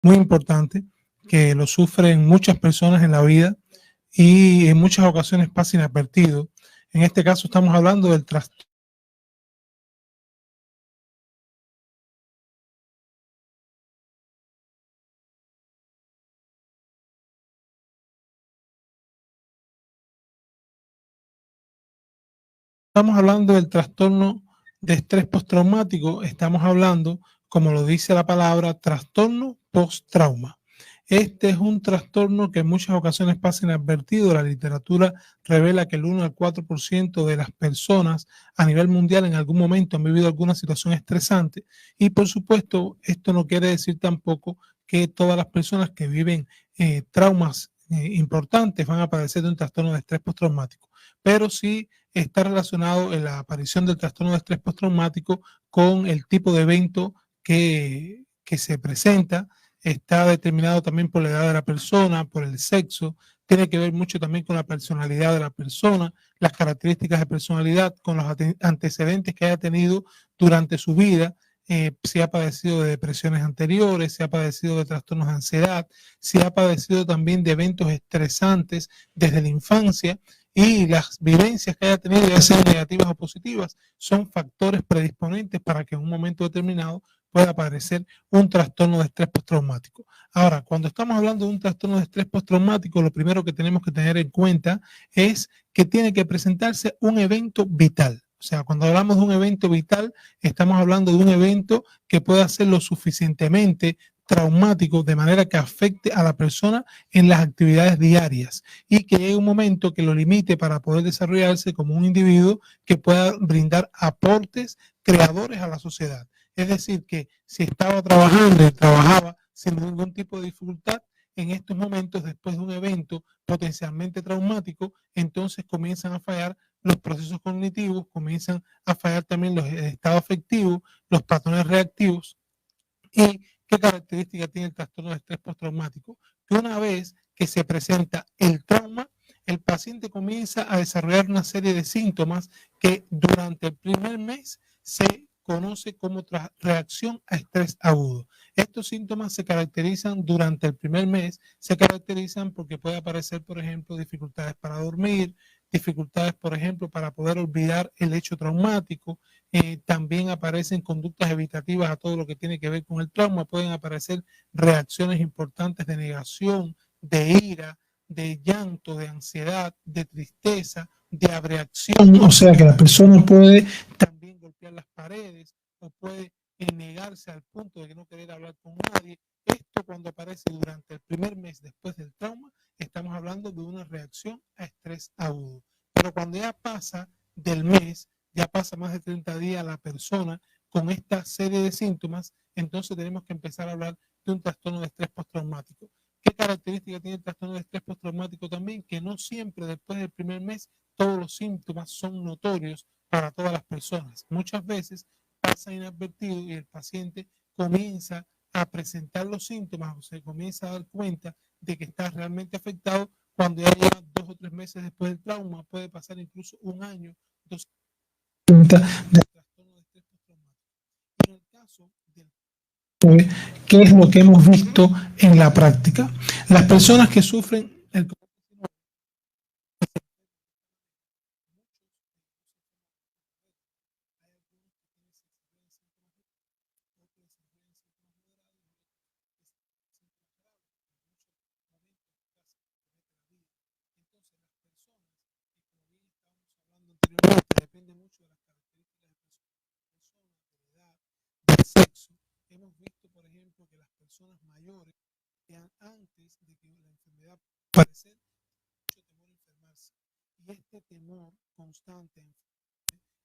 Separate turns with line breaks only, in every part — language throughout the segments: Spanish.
muy importante que lo sufren muchas personas en la vida y en muchas ocasiones pasa inadvertido. En este caso estamos hablando del trastorno. Estamos hablando del trastorno de estrés postraumático, estamos hablando, como lo dice la palabra, trastorno post-trauma. Este es un trastorno que en muchas ocasiones pasa inadvertido. La literatura revela que el 1 al 4% de las personas a nivel mundial en algún momento han vivido alguna situación estresante y por supuesto esto no quiere decir tampoco que todas las personas que viven traumas importantes van a padecer de un trastorno de estrés postraumático, pero sí está relacionado en la aparición del trastorno de estrés postraumático con el tipo de evento que se presenta. Está determinado también por la edad de la persona, por el sexo, tiene que ver mucho también con la personalidad de la persona, las características de personalidad, con los antecedentes que haya tenido durante su vida, si ha padecido de depresiones anteriores, si ha padecido de trastornos de ansiedad, si ha padecido también de eventos estresantes desde la infancia, y las vivencias que haya tenido, ya sean negativas o positivas, son factores predisponentes para que en un momento determinado pueda aparecer un trastorno de estrés postraumático. Ahora, cuando estamos hablando de un trastorno de estrés postraumático, lo primero que tenemos que tener en cuenta es que tiene que presentarse un evento vital. O sea, cuando hablamos de un evento vital, estamos hablando de un evento que pueda ser lo suficientemente traumático de manera que afecte a la persona en las actividades diarias y que llegue un momento que lo limite para poder desarrollarse como un individuo que pueda brindar aportes creadores a la sociedad. Es decir, que si estaba trabajando y trabajaba sin ningún tipo de dificultad, en estos momentos, después de un evento potencialmente traumático, entonces comienzan a fallar los procesos cognitivos, comienzan a fallar también los estados afectivos, los patrones reactivos. ¿Y qué características tiene el trastorno de estrés postraumático? Que una vez que se presenta el trauma, el paciente comienza a desarrollar una serie de síntomas que durante el primer mes se conoce como reacción a estrés agudo. Estos síntomas se caracterizan durante el primer mes, se caracterizan porque puede aparecer, por ejemplo, dificultades para dormir, dificultades, por ejemplo, para poder olvidar el hecho traumático. También aparecen conductas evitativas a todo lo que tiene que ver con el trauma, pueden aparecer reacciones importantes de negación, de ira, de llanto, de ansiedad, de tristeza, de abreacción, o sea que la persona puede también golpear las paredes o puede negarse al punto de que no querer hablar con nadie. Esto cuando aparece durante el primer mes después del trauma, estamos hablando de una reacción a estrés agudo. Pero cuando ya pasa del mes, ya pasa más de 30 días la persona con esta serie de síntomas, entonces tenemos que empezar a hablar de un trastorno de estrés postraumático. ¿Qué característica tiene el trastorno de estrés postraumático también? Que no siempre después del primer mes todos los síntomas son notorios para todas las personas. Muchas veces pasa inadvertido y el paciente comienza a presentar los síntomas o se comienza a dar cuenta de que está realmente afectado cuando ya lleva 2 o 3 meses después del trauma, puede pasar incluso un año, 2 del trastorno de estrés postraumático. En el caso del ¿qué es lo que hemos visto en la práctica? Las personas que sufren el depende mucho de las características de la edad, del sexo. Hemos visto, por ejemplo, que las personas mayores, antes de que la enfermedad apareciera, mucho temor a enfermarse. Y este temor constante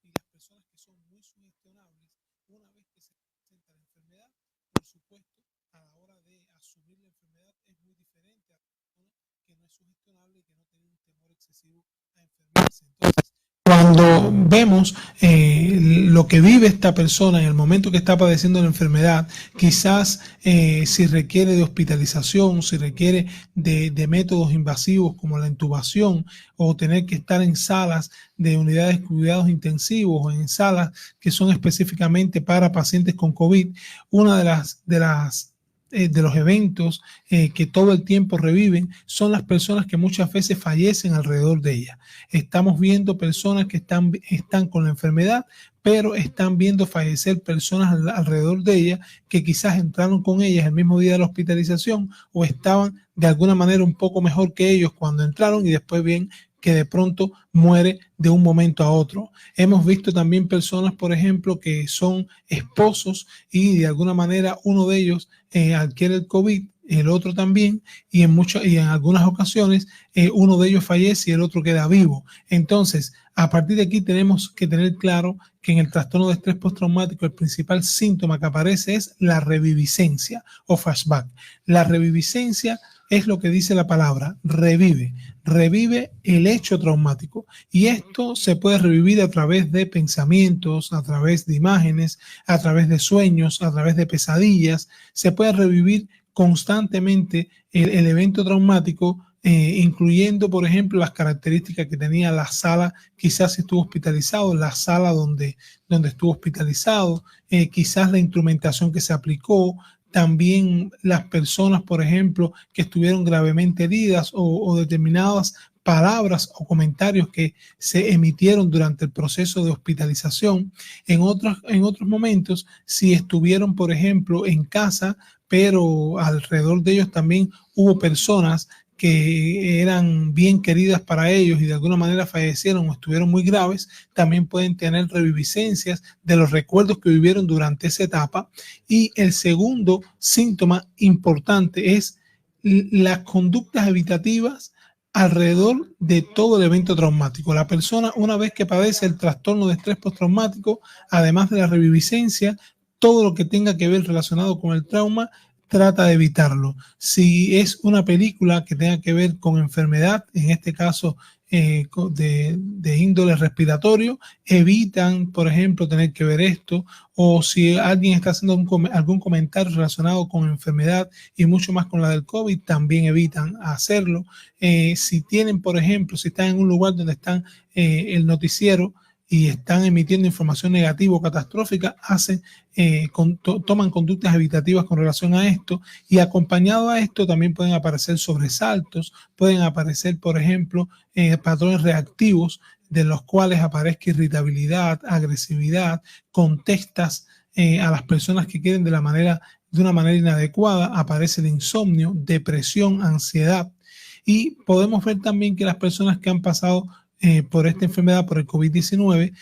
y las personas que son muy sugestionables, una vez que se presenta la enfermedad, por supuesto, a la hora de asumir la enfermedad es muy diferente a la persona que no es sugestionable y que no tiene un temor excesivo a enfermarse. Entonces, cuando vemos lo que vive esta persona en el momento que está padeciendo la enfermedad, quizás si requiere de hospitalización, si requiere de métodos invasivos como la intubación o tener que estar en salas de unidades de cuidados intensivos o en salas que son específicamente para pacientes con COVID, una de las de los eventos que todo el tiempo reviven son las personas que muchas veces fallecen alrededor de ella. Estamos viendo personas que están con la enfermedad, pero están viendo fallecer personas alrededor de ella que quizás entraron con ellas el mismo día de la hospitalización o estaban de alguna manera un poco mejor que ellos cuando entraron y después ven que de pronto muere de un momento a otro. Hemos visto también personas, por ejemplo, que son esposos y de alguna manera uno de ellos adquiere el COVID, el otro también, y en algunas ocasiones uno de ellos fallece y el otro queda vivo. Entonces, a partir de aquí tenemos que tener claro que en el trastorno de estrés postraumático el principal síntoma que aparece es la reviviscencia o flashback. La reviviscencia es lo que dice la palabra, revive el hecho traumático, y esto se puede revivir a través de pensamientos, a través de imágenes, a través de sueños, a través de pesadillas. Se puede revivir constantemente el evento traumático, incluyendo, por ejemplo, las características que tenía la sala, quizás estuvo hospitalizado, la sala donde estuvo hospitalizado, quizás la instrumentación que se aplicó, también las personas, por ejemplo, que estuvieron gravemente heridas o determinadas palabras o comentarios que se emitieron durante el proceso de hospitalización. En otros momentos, si estuvieron, por ejemplo, en casa, pero alrededor de ellos también hubo personas que eran bien queridas para ellos y de alguna manera fallecieron o estuvieron muy graves, también pueden tener reviviscencias de los recuerdos que vivieron durante esa etapa. Y el segundo síntoma importante es las conductas evitativas alrededor de todo el evento traumático. La persona, una vez que padece el trastorno de estrés postraumático, además de la reviviscencia, todo lo que tenga que ver relacionado con el trauma, trata de evitarlo. Si es una película que tenga que ver con enfermedad, en este caso de índole respiratorio, evitan, por ejemplo, tener que ver esto, o si alguien está haciendo algún comentario relacionado con enfermedad y mucho más con la del COVID, también evitan hacerlo. Si tienen, por ejemplo, si están en un lugar donde están el noticiero y están emitiendo información negativa o catastrófica, toman conductas evitativas con relación a esto, y acompañado a esto también pueden aparecer sobresaltos, pueden aparecer, por ejemplo, patrones reactivos de los cuales aparezca irritabilidad, agresividad, contestas a las personas que quieren de una manera inadecuada, aparece el insomnio, depresión, ansiedad. Y podemos ver también que las personas que han pasado por esta enfermedad, por el COVID-19,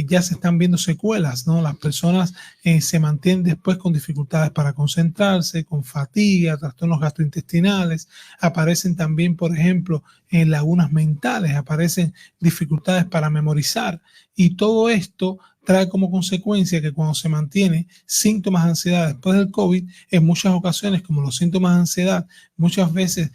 ya se están viendo secuelas, ¿no? Las personas se mantienen después con dificultades para concentrarse, con fatiga, trastornos gastrointestinales, aparecen también, por ejemplo, lagunas mentales, aparecen dificultades para memorizar, y todo esto trae como consecuencia que cuando se mantiene síntomas de ansiedad después del COVID, en muchas ocasiones, como los síntomas de ansiedad muchas veces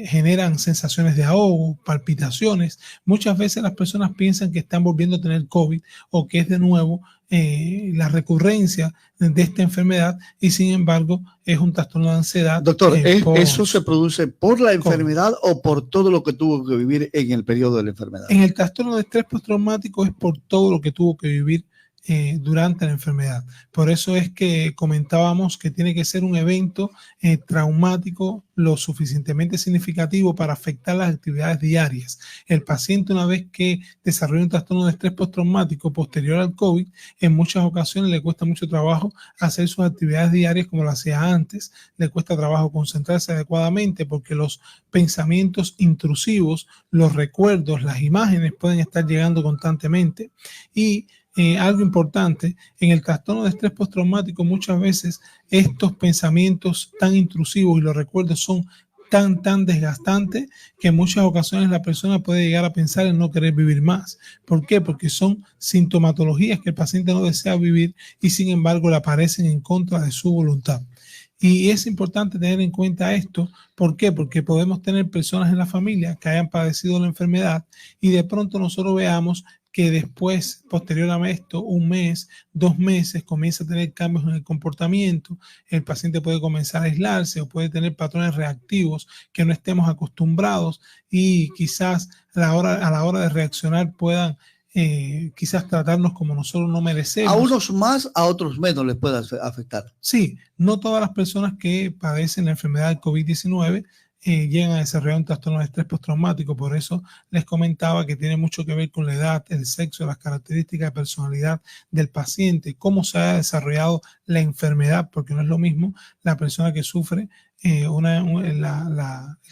generan sensaciones de ahogo, palpitaciones. Muchas veces las personas piensan que están volviendo a tener COVID o que es de nuevo la recurrencia de esta enfermedad, y sin embargo es un trastorno de ansiedad.
Doctor, ¿eso se produce por la enfermedad o por todo lo que tuvo que vivir en el periodo de la enfermedad?
En el trastorno de estrés postraumático es por todo lo que tuvo que vivir durante la enfermedad. Por eso es que comentábamos que tiene que ser un evento traumático lo suficientemente significativo para afectar las actividades diarias. El paciente, una vez que desarrolla un trastorno de estrés postraumático posterior al COVID, en muchas ocasiones le cuesta mucho trabajo hacer sus actividades diarias como lo hacía antes, le cuesta trabajo concentrarse adecuadamente porque los pensamientos intrusivos, los recuerdos, las imágenes pueden estar llegando constantemente. Y algo importante, en el trastorno de estrés postraumático muchas veces estos pensamientos tan intrusivos y los recuerdos son tan desgastantes que en muchas ocasiones la persona puede llegar a pensar en no querer vivir más. ¿Por qué? Porque son sintomatologías que el paciente no desea vivir y sin embargo le aparecen en contra de su voluntad. Y es importante tener en cuenta esto. ¿Por qué? Porque podemos tener personas en la familia que hayan padecido la enfermedad y de pronto nosotros veamos que después, posterior a esto, 1 mes, 2 meses, comienza a tener cambios en el comportamiento, el paciente puede comenzar a aislarse o puede tener patrones reactivos que no estemos acostumbrados y quizás a la hora de reaccionar puedan quizás tratarnos como nosotros no merecemos.
A unos más, a otros menos les puede afectar.
Sí, no todas las personas que padecen la enfermedad del COVID-19 llegan a desarrollar un trastorno de estrés postraumático. Por eso les comentaba que tiene mucho que ver con la edad, el sexo, las características de personalidad del paciente, cómo se ha desarrollado la enfermedad, porque no es lo mismo la persona que sufre el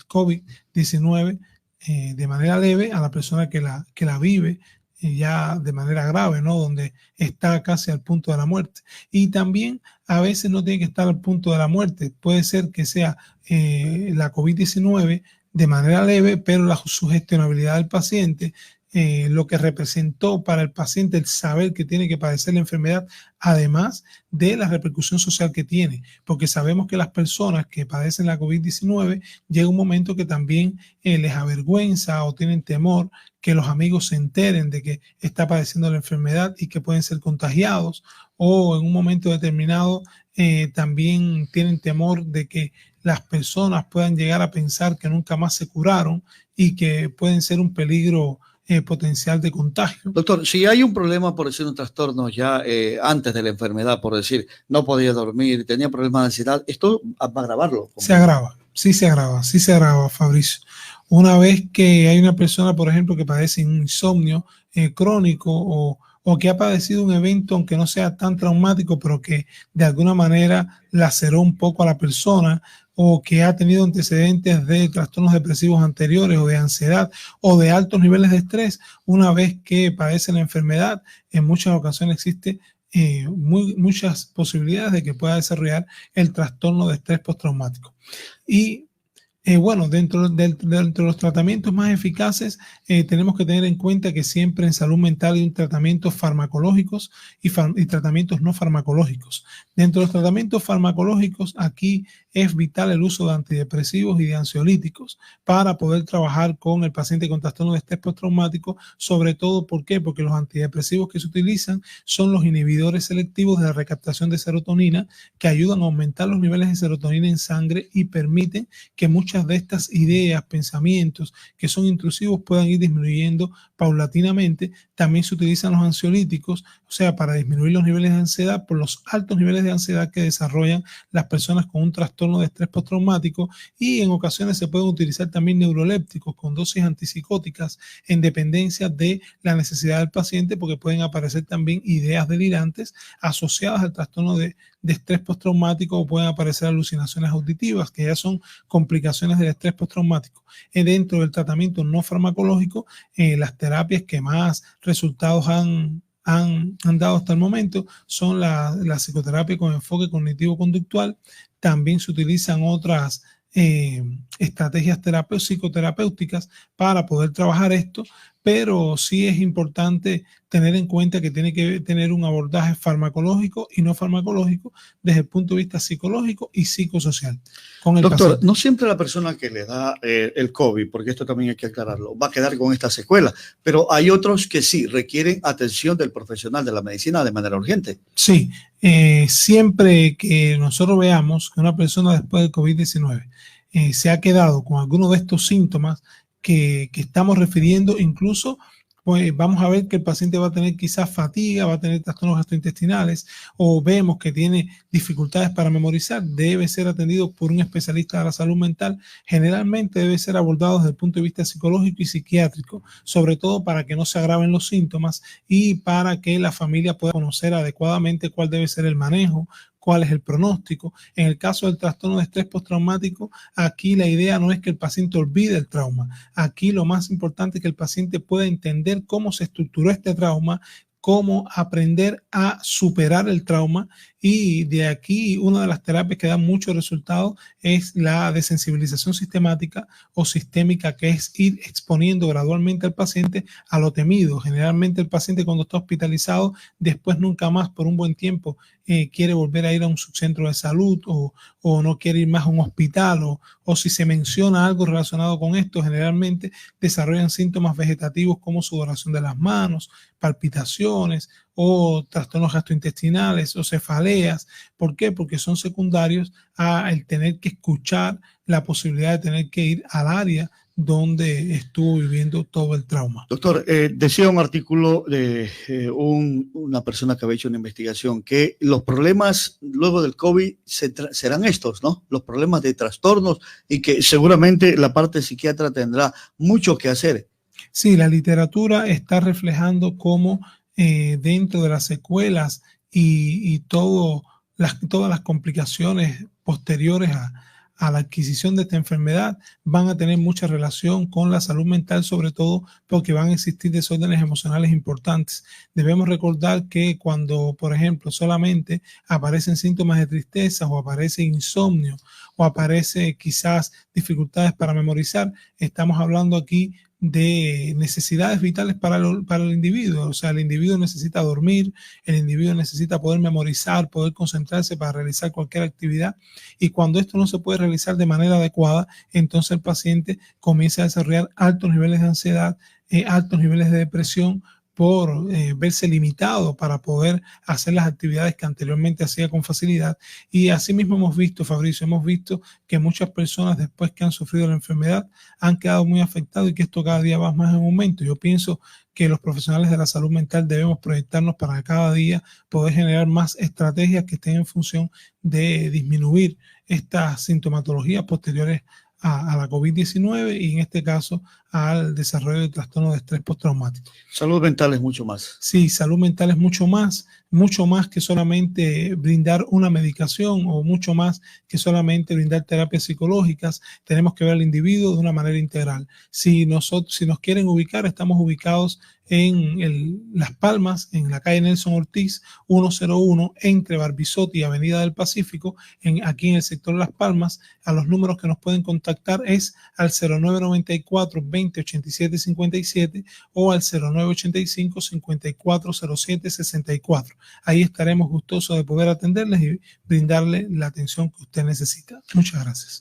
COVID-19 de manera leve a la persona que la vive ya de manera grave, ¿no? Donde está casi al punto de la muerte. Y también a veces no tiene que estar al punto de la muerte. Puede ser que sea la COVID-19 de manera leve, pero la sugestionabilidad del paciente, lo que representó para el paciente el saber que tiene que padecer la enfermedad, además de la repercusión social que tiene, porque sabemos que las personas que padecen la COVID-19 llega un momento que también les avergüenza o tienen temor que los amigos se enteren de que está padeciendo la enfermedad y que pueden ser contagiados, o en un momento determinado también tienen temor de que las personas puedan llegar a pensar que nunca más se curaron y que pueden ser un peligro potencial de contagio.
Doctor, si hay un problema, por decir un trastorno ya antes de la enfermedad, por decir, no podía dormir, tenía problemas de ansiedad, esto va a agravarlo.
Se agrava, sí se agrava, Fabricio. Una vez que hay una persona, por ejemplo, que padece un insomnio crónico o que ha padecido un evento, aunque no sea tan traumático, pero que de alguna manera laceró un poco a la persona, o que ha tenido antecedentes de trastornos depresivos anteriores o de ansiedad o de altos niveles de estrés, una vez que padece la enfermedad, en muchas ocasiones existe muchas posibilidades de que pueda desarrollar el trastorno de estrés postraumático. Y bueno, dentro de los tratamientos más eficaces, tenemos que tener en cuenta que siempre en salud mental hay un tratamientos farmacológicos y tratamientos no farmacológicos. Dentro de los tratamientos farmacológicos, aquí es vital el uso de antidepresivos y de ansiolíticos para poder trabajar con el paciente con trastorno de estrés postraumático, sobre todo, ¿por qué? Porque los antidepresivos que se utilizan son los inhibidores selectivos de la recaptación de serotonina, que ayudan a aumentar los niveles de serotonina en sangre y permiten que muchas de estas ideas, pensamientos que son intrusivos puedan ir disminuyendo paulatinamente. También se utilizan los ansiolíticos, o sea, para disminuir los niveles de ansiedad por los altos niveles de ansiedad que desarrollan las personas con un trastorno de estrés postraumático, y en ocasiones se pueden utilizar también neurolépticos con dosis antipsicóticas en dependencia de la necesidad del paciente, porque pueden aparecer también ideas delirantes asociadas al trastorno de estrés postraumático, o pueden aparecer alucinaciones auditivas, que ya son complicaciones del estrés postraumático. Dentro del tratamiento no farmacológico, las terapias que más resultados han dado hasta el momento son la psicoterapia con enfoque cognitivo-conductual. También se utilizan otras estrategias psicoterapéuticas para poder trabajar esto, pero sí es importante tener en cuenta que tiene que tener un abordaje farmacológico y no farmacológico desde el punto de vista psicológico y psicosocial con el
Doctor,
paciente.
no siempre la persona que le da el COVID, porque esto también hay que aclararlo, va a quedar con esta secuela, pero hay otros que sí requieren atención del profesional de la medicina de manera urgente.
Sí, siempre que nosotros veamos que una persona después del COVID-19 se ha quedado con alguno de estos síntomas que estamos refiriendo, incluso pues vamos a ver que el paciente va a tener quizás fatiga, va a tener trastornos gastrointestinales, o vemos que tiene dificultades para memorizar, debe ser atendido por un especialista de la salud mental. Generalmente debe ser abordado desde el punto de vista psicológico y psiquiátrico, sobre todo para que no se agraven los síntomas y para que la familia pueda conocer adecuadamente cuál debe ser el manejo, cuál es el pronóstico. En el caso del trastorno de estrés postraumático, aquí la idea no es que el paciente olvide el trauma. Aquí lo más importante es que el paciente pueda entender cómo se estructuró este trauma, cómo aprender a superar el trauma, y de aquí una de las terapias que da mucho resultado es la desensibilización sistemática o sistémica, que es ir exponiendo gradualmente al paciente a lo temido. Generalmente el paciente, cuando está hospitalizado, después nunca más por un buen tiempo quiere volver a ir a un subcentro de salud, o no quiere ir más a un hospital, o si se menciona algo relacionado con esto, generalmente desarrollan síntomas vegetativos como sudoración de las manos, palpitaciones o trastornos gastrointestinales o cefaleas. ¿Por qué? Porque son secundarios al tener que escuchar la posibilidad de tener que ir al área donde estuvo viviendo todo el trauma.
Doctor, decía un artículo de una persona que había hecho una investigación que los problemas luego del COVID serán estos, ¿no? Los problemas de trastornos y que seguramente la parte psiquiatra tendrá mucho que hacer.
Sí, la literatura está reflejando cómo dentro de las secuelas y todas las complicaciones posteriores a la adquisición de esta enfermedad van a tener mucha relación con la salud mental, sobre todo porque van a existir desórdenes emocionales importantes. Debemos recordar que cuando, por ejemplo, solamente aparecen síntomas de tristeza o aparece insomnio o aparece quizás dificultades para memorizar, estamos hablando aquí de necesidades vitales para el individuo. O sea, el individuo necesita dormir, el individuo necesita poder memorizar, poder concentrarse para realizar cualquier actividad, y cuando esto no se puede realizar de manera adecuada, entonces el paciente comienza a desarrollar altos niveles de ansiedad, altos niveles de depresión, por verse limitado para poder hacer las actividades que anteriormente hacía con facilidad. Y así mismo hemos visto, Fabricio, hemos visto que muchas personas después que han sufrido la enfermedad han quedado muy afectados y que esto cada día va más en aumento. Yo pienso que los profesionales de la salud mental debemos proyectarnos para cada día poder generar más estrategias que estén en función de disminuir estas sintomatologías posteriores a la COVID-19 y en este caso al desarrollo de trastorno de estrés postraumático.
Salud mental es mucho más.
Sí, salud mental es mucho más que solamente brindar una medicación o mucho más que solamente brindar terapias psicológicas. Tenemos que ver al individuo de una manera integral. Si nos quieren ubicar, estamos ubicados en Las Palmas, en la calle Nelson Ortiz, 101, entre Barbizotti y Avenida del Pacífico, aquí en el sector de Las Palmas. A los números que nos pueden contactar es al 0994 20 87 57 o al 0985 54 07 64. Ahí estaremos gustosos de poder atenderles y brindarle la atención que usted necesita. Muchas gracias.